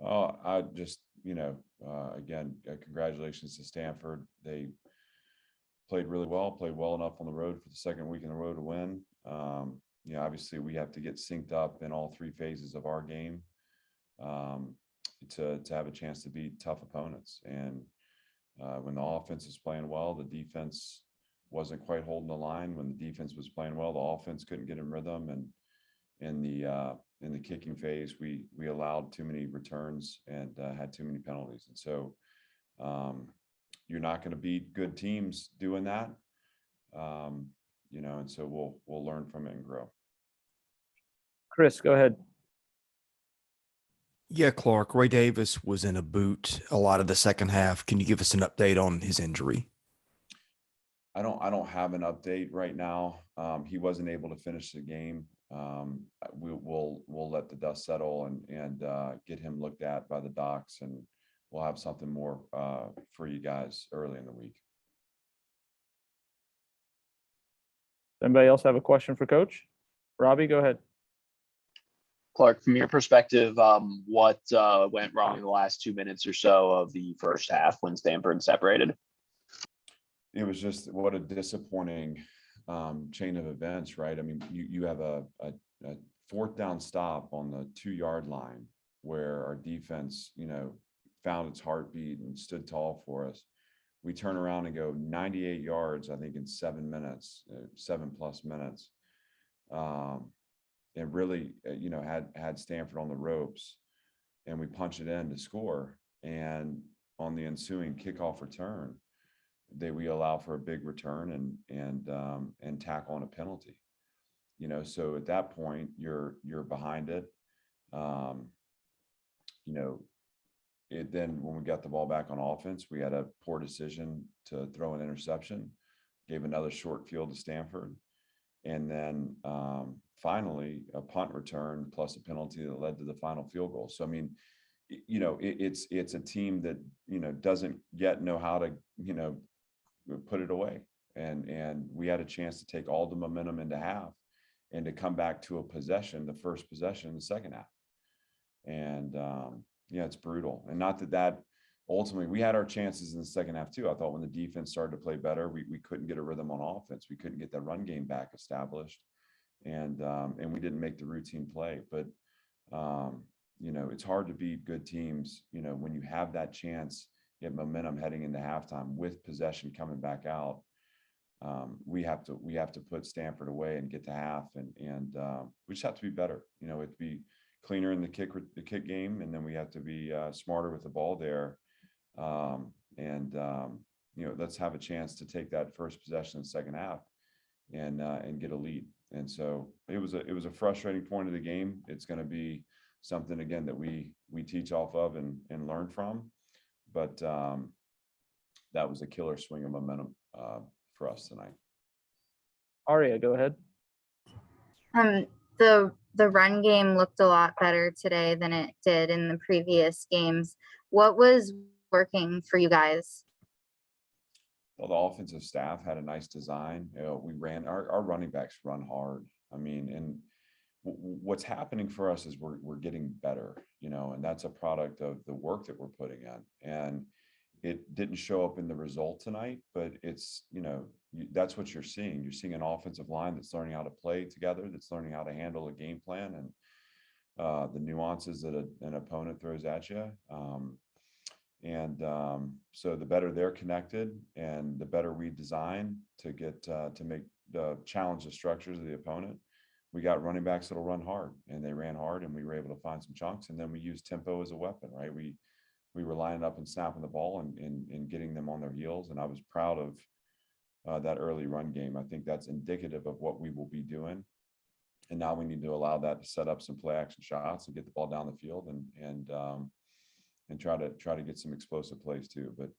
I just, again, congratulations to Stanford. They played really well, played well enough on the road for the second week in a row to win. Obviously we have to get synced up in all three phases of our game um, to have a chance to beat tough opponents. And when the offense is playing well, the defense wasn't quite holding the line. When the defense was playing well, the offense couldn't get in rhythm. And in the kicking phase, we allowed too many returns and had too many penalties. And so you're not going to beat good teams doing that. And so we'll learn from it and grow. Chris, go ahead. Yeah, Clark, Ray Davis was in a boot a lot of the second half. Can you give us an update on his injury? I don't have an update right now. He wasn't able to finish the game. We'll let the dust settle and get him looked at by the docs, and we'll have something more for you guys early in the week. Anybody else have a question for Coach? Robbie, go ahead. Clark, from your perspective, what went wrong in the last 2 minutes or so of the first half when Stanford separated? It was just what a disappointing chain of events, right? I mean, you have a fourth down stop on the 2-yard line where our defense, found its heartbeat and stood tall for us. We turn around and go 98 yards, I think, in 7 minutes, 7+ minutes. And really, had Stanford on the ropes, and we punch it in to score. And on the ensuing kickoff return, we allow for a big return and tackle on a penalty. So at that point, you're behind it. Then when we got the ball back on offense, we had a poor decision to throw an interception, gave another short field to Stanford. And then finally a punt return plus a penalty that led to the final field goal. So, I mean, it's a team that, doesn't yet know how to, put it away. And we had a chance to take all the momentum into half and to come back to a possession, the first possession in the second half. And it's brutal. And not that ultimately we had our chances in the second half too. I thought when the defense started to play better, we couldn't get a rhythm on offense. We couldn't get that run game back established. And we didn't make the routine play. But, it's hard to beat good teams, when you have that chance, get momentum heading into halftime with possession coming back out. We have to put Stanford away and get to half, and we just have to be better. It'd be cleaner in the kick game, and then we have to be smarter with the ball there. Let's have a chance to take that first possession in the second half and get a lead. And so it was a frustrating point of the game. It's going to be something again that we teach off of and learn from. But that was a killer swing of momentum for us tonight. Aria, go ahead. The run game looked a lot better today than it did in the previous games. What was working for you guys? Well, the offensive staff had a nice design. We ran our running backs run hard. I mean, and what's happening for us is we're getting better, and that's a product of the work that we're putting in. And it didn't show up in the result tonight, but it's, that's what you're seeing. You're seeing an offensive line that's learning how to play together, that's learning how to handle a game plan and the nuances that an opponent throws at you. So the better they're connected and the better we design to get to make the challenge the structures of the opponent. We got running backs that'll run hard, and they ran hard, and we were able to find some chunks. And then we used tempo as a weapon, right? We were lining up and snapping the ball and getting them on their heels. And I was proud of that early run game. I think that's indicative of what we will be doing. And now we need to allow that to set up some play action shots and get the ball down the field and try to get some explosive plays too. But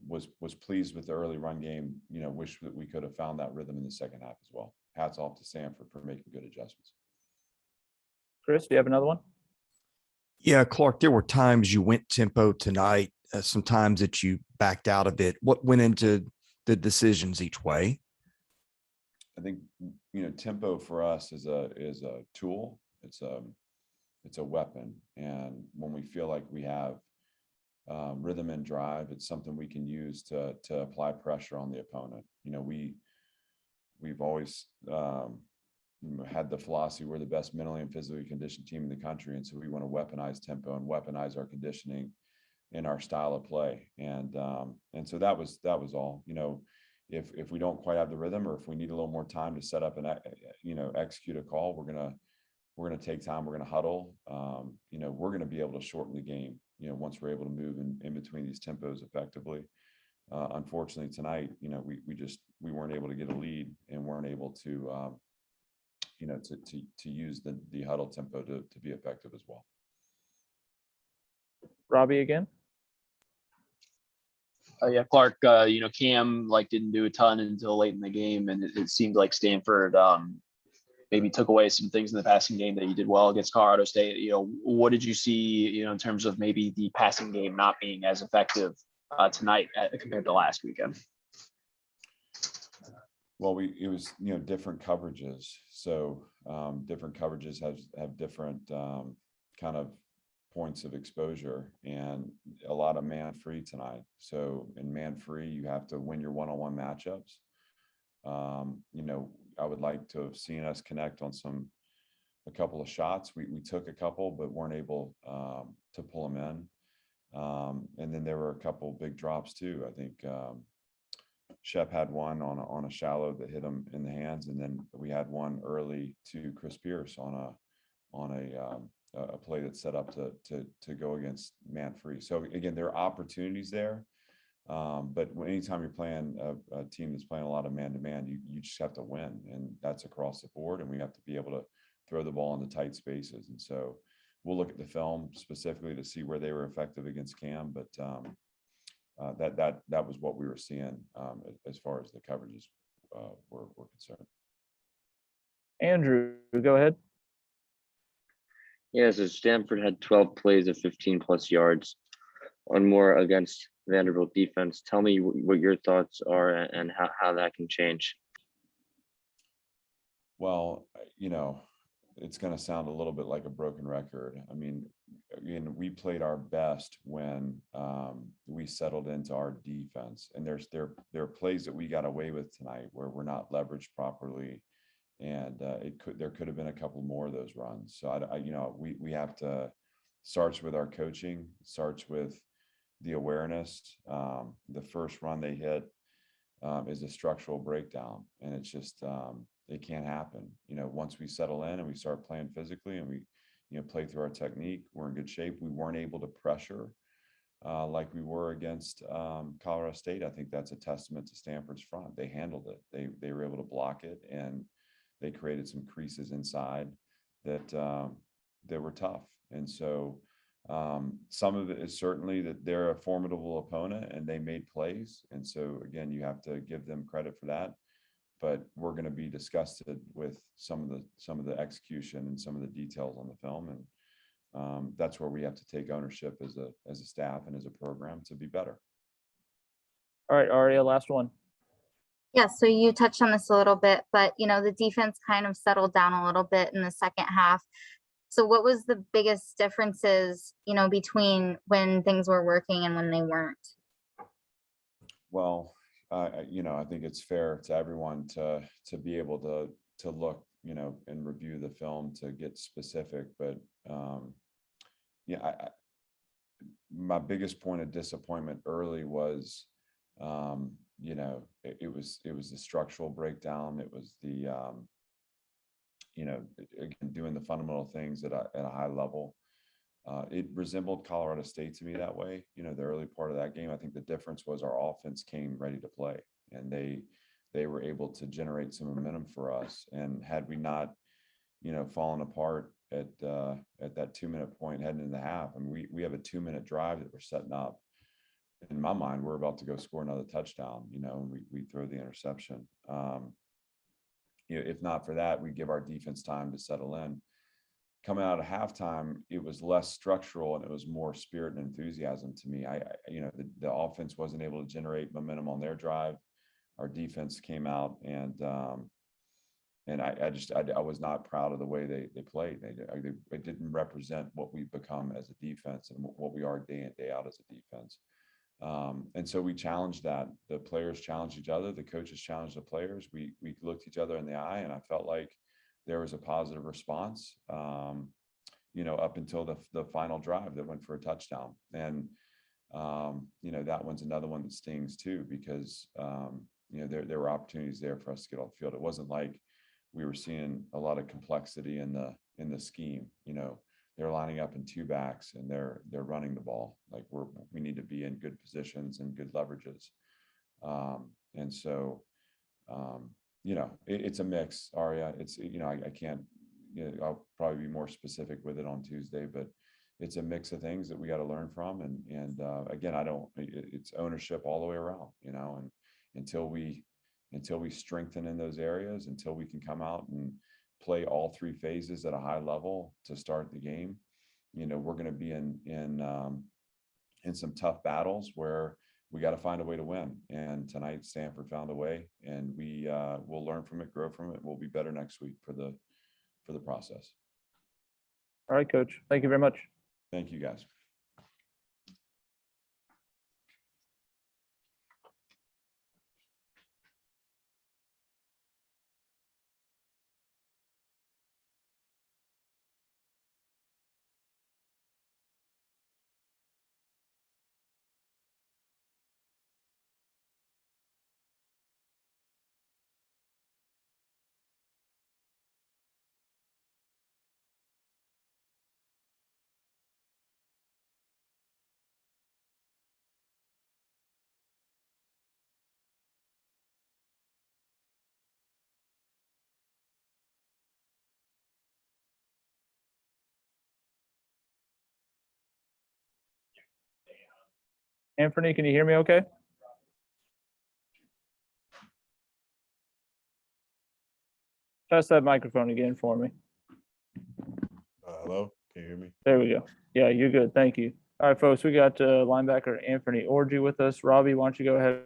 was pleased with the early run game. Wish that we could have found that rhythm in the second half as well. Hats off to Stanford for making good adjustments. Chris, do you have another one? Yeah, Clark, there were times you went tempo tonight, some times that you backed out of it. What went into the decisions each way? I think, tempo for us is a tool. It's it's a weapon. And when we feel like we have rhythm and drive, it's something we can use to apply pressure on the opponent. You know, we've always had the philosophy we're the best mentally and physically conditioned team in the country, and so we want to weaponize tempo and weaponize our conditioning in our style of play. And so that was all. You know, if we don't quite have the rhythm, or if we need a little more time to set up and execute a call, we're gonna take time. We're gonna huddle. You know, we're gonna be able to shorten the game, you know, once we're able to move in between these tempos effectively. Unfortunately tonight, you know, we weren't able to get a lead and weren't able to you know, to use the huddle tempo to be effective as well. Robbie again. Yeah, Clark, you know, Cam didn't do a ton until late in the game, and it seemed like Stanford maybe took away some things in the passing game that you did well against Colorado State. You know, what did you see, you know, in terms of maybe the passing game not being as effective tonight compared to last weekend? Well, it was, you know, different coverages. So different coverages have different kind of points of exposure, and a lot of man free tonight. So in man free, you have to win your one-on-one matchups. You know, I would like to have seen us connect on a couple of shots. We took a couple, but weren't able to pull them in. And then there were a couple big drops too. I think Sept had one on a shallow that hit him in the hands, and then we had one early to Chris Pierce on a play that's set up to go against man free. So again, there are opportunities there, but anytime you're playing a team that's playing a lot of man-to-man, you just have to win, and that's across the board. And we have to be able to throw the ball into tight spaces. And so we'll look at the film specifically to see where they were effective against Cam, but that was what we were seeing as far as the coverages were concerned. Andrew, go ahead. Yeah, so Stanford had 12 plays of 15 plus yards on more against Vanderbilt defense. Tell me what your thoughts are and how that can change. Well, you know, it's going to sound a little bit like a broken record. I mean, again, we played our best when we settled into our defense, and there are plays that we got away with tonight where we're not leveraged properly, and there could have been a couple more of those runs. So you know, we have to, starts with our coaching, starts with the awareness. The first run they hit is a structural breakdown, and it's just it can't happen. You know, once we settle in and we start playing physically and we, you know, play through our technique, we're in good shape. We weren't able to pressure like we were against Colorado State. I think that's a testament to Stanford's front. They handled it. They were able to block it, and they created some creases inside that were tough. And so some of it is certainly that they're a formidable opponent and they made plays. And so again, you have to give them credit for that. But we're going to be disgusted with some of the execution and some of the details on the film, and that's where we have to take ownership as a staff and as a program to be better. All right, Aria, last one. Yeah, so you touched on this a little bit, but you know, the defense kind of settled down a little bit in the second half. So what was the biggest differences, you know, between when things were working and when they weren't? Well, you know, I think it's fair to everyone to be able to look, you know, and review the film to get specific. But yeah, my biggest point of disappointment early was, you know, it was the structural breakdown. It was the, you know, again, doing the fundamental things at a high level. It resembled Colorado State to me that way. You know, the early part of that game, I think the difference was our offense came ready to play, and they were able to generate some momentum for us. And had we not, you know, fallen apart at that 2-minute point heading into the half, I mean, we have a 2-minute drive that we're setting up. In my mind, we're about to go score another touchdown, you know, and we throw the interception. You know, if not for that, we give our defense time to settle in. Coming out of halftime, it was less structural and it was more spirit and enthusiasm to me. You know, the offense wasn't able to generate momentum on their drive. Our defense came out and And I was not proud of the way they played. They didn't represent what we've become as a defense and what we are day in, day out as a defense. And so we challenged that. The players challenged each other. The coaches challenged the players. We looked each other in the eye, and I felt like there was a positive response, up until the final drive that went for a touchdown. And, that one's another one that stings too, because, there were opportunities there for us to get off the field. It wasn't like we were seeing a lot of complexity in the scheme. They're lining up in two backs and they're running the ball. Like we need to be in good positions and good leverages. And so, it's a mix, Aria. It's, I can't, I'll probably be more specific with it on Tuesday, but it's a mix of things that we got to learn from. And again, it's ownership all the way around, and until we strengthen in those areas, until we can come out and play all three phases at a high level to start the game, we're going to be in some tough battles where we got to find a way to win. And tonight, Stanford found a way, and we will learn from it, grow from it. We'll be better next week for the process. All right, Coach. Thank you very much. Thank you, guys. Anfernee, can you hear me okay? Test that microphone again for me. Hello, can you hear me? There we go. Yeah, you're good. Thank you. All right, folks, we got linebacker Anfernee Orji with us. Robbie, why don't you go ahead?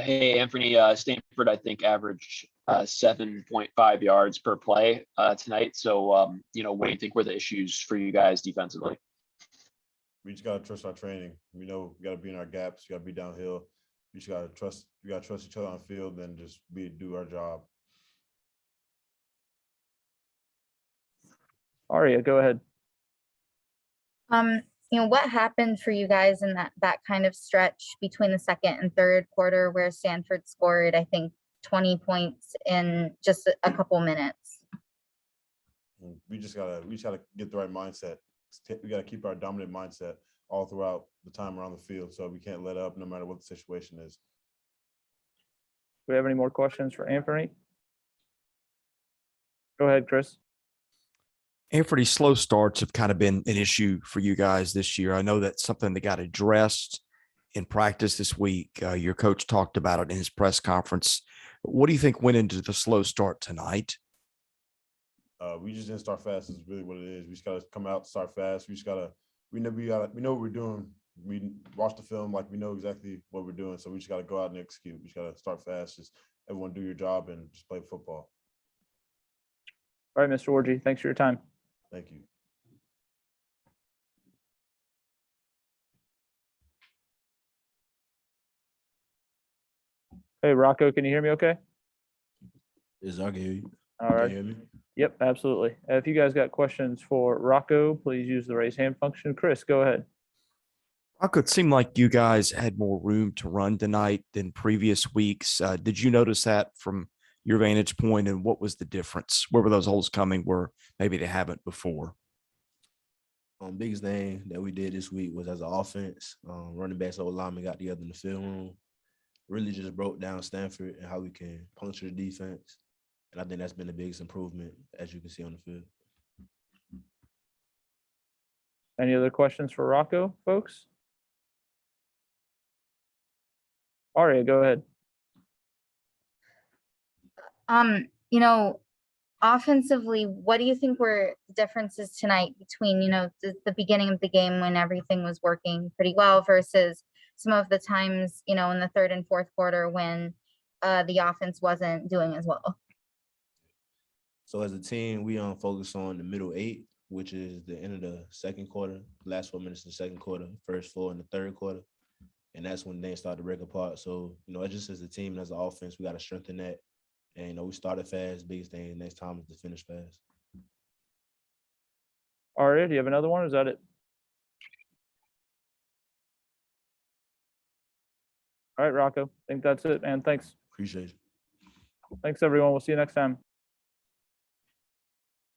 Hey, Anfernee, Stanford, I think averaged 7.5 yards per play tonight. So, what do you think were the issues for you guys defensively? We just gotta trust our training. We know we gotta be in our gaps. You gotta be downhill. You just gotta trust. You gotta trust each other on the field and just do our job. Aria, go ahead. What happened for you guys in that kind of stretch between the second and third quarter where Stanford scored, I think, 20 points in just a couple minutes? We just gotta get the right mindset. We gotta keep our dominant mindset all throughout the time around the field, so we can't let up no matter what the situation is. Do we have any more questions for Anfernee? Go ahead, Chris. Anfernee, slow starts have kind of been an issue for you guys this year. I know that's something that got addressed in practice this week. Your coach talked about it in his press conference. What do you think went into the slow start tonight? We just didn't start fast is really what it is. We just gotta come out, start fast. We know what we're doing. We watch the film, like we know exactly what we're doing. So we just gotta go out and execute. We just gotta start fast. Just everyone do your job and just play football. All right, Mr. Orji, thanks for your time. Thank you. Hey, Rocko, can you hear me okay? Yes, I can hear you. All right. Can you hear me? Yep, absolutely. If you guys got questions for Rocko, please use the raise hand function. Chris, go ahead. Rocko, it seemed like you guys had more room to run tonight than previous weeks. Did you notice that from your vantage point, and what was the difference? Where were those holes coming where maybe they haven't before? Biggest thing that we did this week was as an offense, running backs, old linemen got together in the film room, really just broke down Stanford and how we can puncture the defense. And I think that's been the biggest improvement, as you can see on the field. Any other questions for Rocko, folks? Aria, go ahead. Offensively, what do you think were the differences tonight between, the beginning of the game when everything was working pretty well versus some of the times, in the third and fourth quarter when, the offense wasn't doing as well. So as a team, we focus on the middle 8, which is the end of the second quarter, last 4 minutes in the second quarter, first 4 in the third quarter. And that's when they start to break apart. So, it's just as a team and as an offense, we got to strengthen that. And, we started fast. Biggest thing next time is to finish fast. Aria, do you have another one? Or is that it? All right, Rocco. I think that's it, man. Thanks. Appreciate you. Thanks, everyone. We'll see you next time.